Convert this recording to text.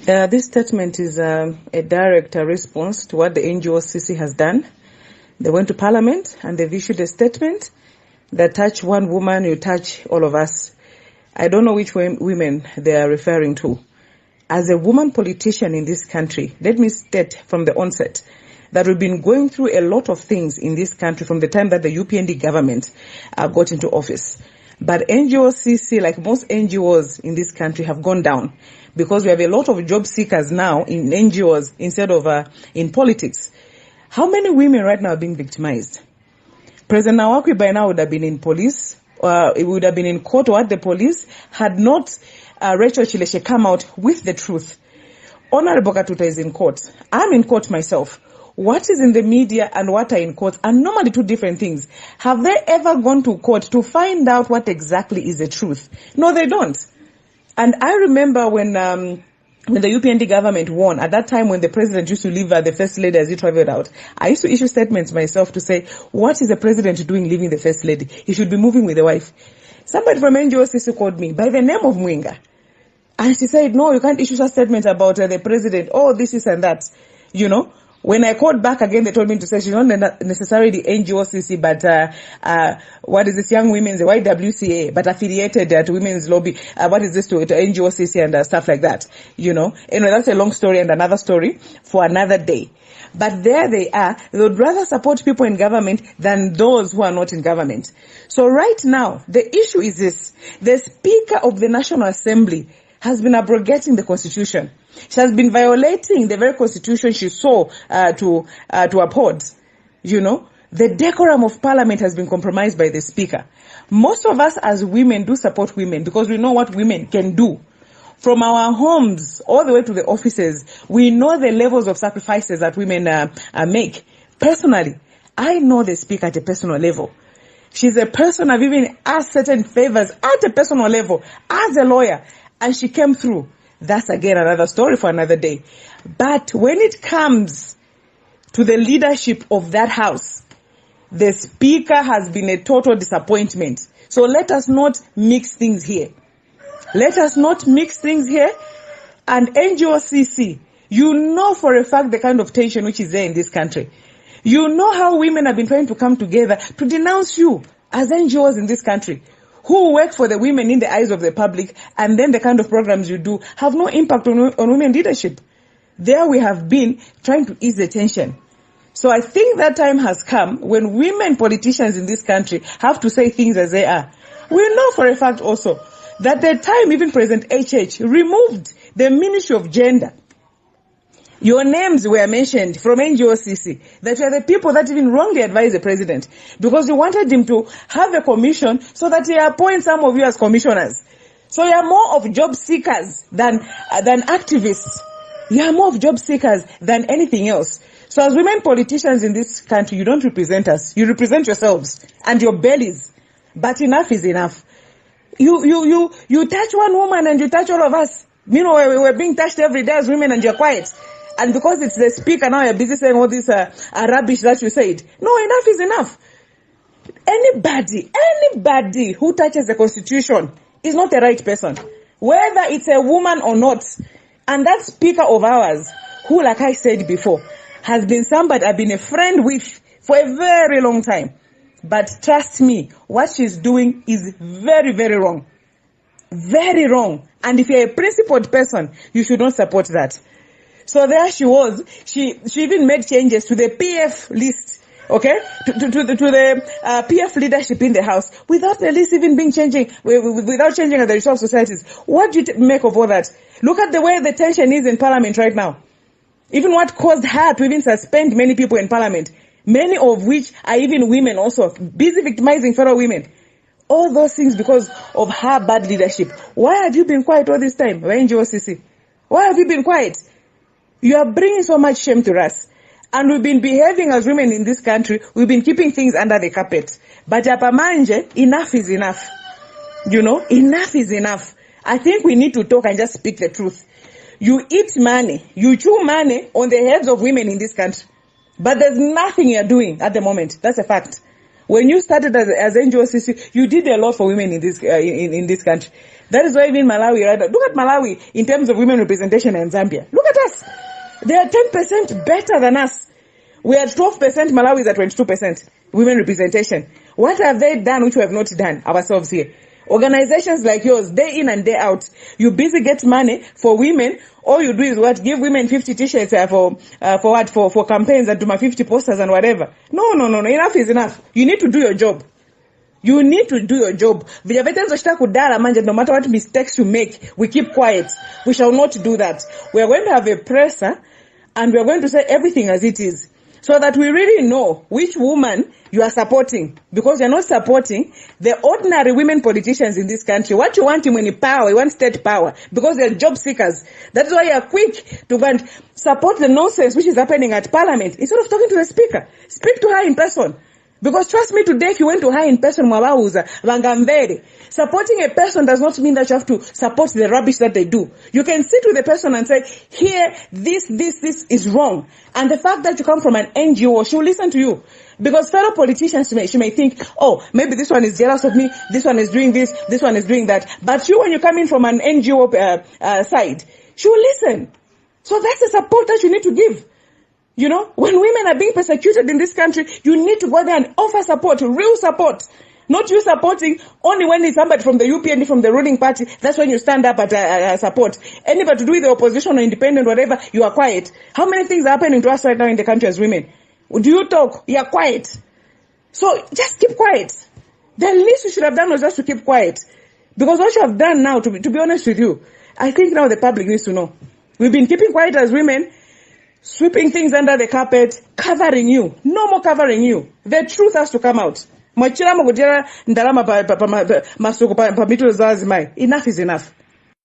This statement is a direct response to what the NGOCC has done. They went to Parliament and they've issued a statement that touch one woman, you touch all of us. I don't know which women they are referring to. As a woman politician in this country, let me state from the onset that we've been going through a lot of things in this country from the time that the UPND government got into office. But NGOCC, like most NGOs in this country, have gone down because we have a lot of job seekers now in NGOs instead of in politics. How many women right now are being victimized? President Nawakwi by now would have been in police, it would have been in court or at the police had not Rachel Chileshe come out with the truth. Honorable Katuta is in court. I'm in court myself. What is in the media and what are in court are normally two different things. Have they ever gone to court to find out what exactly is the truth? No, they don't. And I remember when the UPND government won, at that time when the president used to leave the first lady as he traveled out, I used to issue statements myself to say, what is the president doing leaving the first lady? He should be moving with the wife. Somebody from NGOCC called me by the name of Mwinga. And she said, no, you can't issue a statement about the president. Oh, this is and that, you know. When I called back again, they told me to say she's not necessarily NGOCC, but what is this, Young Women's, the YWCA, but affiliated to Women's Lobby. What is this to NGOCC and stuff like that, you know. Anyway, that's a long story and another story for another day. But there they are. They would rather support people in government than those who are not in government. So right now, the issue is this. The Speaker of the National Assembly has been abrogating the Constitution. She has been violating the very Constitution she saw to uphold. You know, the decorum of Parliament has been compromised by the Speaker. Most of us as women do support women because we know what women can do. From our homes all the way to the offices, we know the levels of sacrifices that women make. Personally, I know the Speaker at a personal level. She's a person I've even asked certain favors at a personal level as a lawyer, and she came through. That's again another story for another day. But when it comes to the leadership of that house, the Speaker has been a total disappointment. So let us not mix things here. Let us not mix things here. And NGOCC, you know for a fact the kind of tension which is there in this country. You know how women have been trying to come together to denounce you as NGOs in this country, who work for the women in the eyes of the public, and then the kind of programs you do have no impact on women leadership. There we have been trying to ease the tension. So I think that time has come when women politicians in this country have to say things as they are. We know for a fact also that the time even President HH removed the Ministry of Gender, your names were mentioned from NGOCC, that were the people that even wrongly advised the president, because you wanted him to have a commission so that he appoints some of you as commissioners. So you are more of job seekers than activists. You are more of job seekers than anything else. So as women politicians in this country, you don't represent us. You represent yourselves and your bellies. But enough is enough. You touch one woman and you touch all of us. You know, we're being touched every day as women and you're quiet. And because it's the Speaker now, you're busy saying all this rubbish that you said. No, enough is enough. Anybody who touches the Constitution is not the right person, whether it's a woman or not. And that Speaker of ours, who, like I said before, has been somebody I've been a friend with for a very long time. But trust me, what she's doing is very, very wrong. Very wrong. And if you're a principled person, you should not support that. So there she was. She even made changes to the PF list, okay, to the PF leadership in the House without the list even being without changing the resource societies. What do you make of all that? Look at the way the tension is in Parliament right now. Even what caused her to even suspend many people in Parliament, many of which are even women also, busy victimizing fellow women. All those things because of her bad leadership. Why have you been quiet all this time, NGOCC? Why have you been quiet? You are bringing so much shame to us. And we've been behaving as women in this country. We've been keeping things under the carpet. But Apamanje, enough is enough. You know, enough is enough. I think we need to talk and just speak the truth. You eat money. You chew money on the heads of women in this country. But there's nothing you're doing at the moment. That's a fact. When you started as NGOCC, you did a lot for women in this country. That is why even Malawi, right? Look at Malawi in terms of women representation in Zambia. Look at us. They are 10% better than us. We are 12%, Malawi is at 22% women representation. What have they done which we have not done ourselves here? Organizations like yours, day in and day out, you busy get money for women. All you do is what? Give women 50 t-shirts for what? For campaigns and do my 50 posters and whatever. No. Enough is enough. You need to do your job. You need to do your job. No matter what mistakes you make, we keep quiet. We shall not do that. We are going to have a presser and we are going to say everything as it is, so that we really know which woman you are supporting. Because you're not supporting the ordinary women politicians in this country. What you want in power, you want state power. Because they're job seekers. That's why you're quick to go and support the nonsense which is happening at Parliament. Instead of talking to the Speaker, speak to her in person. Because trust me, today if you went to her in person, supporting a person does not mean that you have to support the rubbish that they do. You can sit with the person and say, here, this is wrong. And the fact that you come from an NGO, she will listen to you. Because fellow politicians, she may think, oh, maybe this one is jealous of me, this one is doing this one is doing that. But you, when you come in from an NGO side, she will listen. So that's the support that you need to give. You know, when women are being persecuted in this country, you need to go there and offer support, real support. Not you supporting only when it's somebody from the UPND, from the ruling party. That's when you stand up at support. Anybody to do with the opposition or independent, whatever, you are quiet. How many things are happening to us right now in the country as women? Do you talk? You are quiet. So just keep quiet. The least you should have done was just to keep quiet. Because what you have done now, to be honest with you, I think now the public needs to know. We've been keeping quiet as women, sweeping things under the carpet, covering you. No more covering you. The truth has to come out. Enough is enough.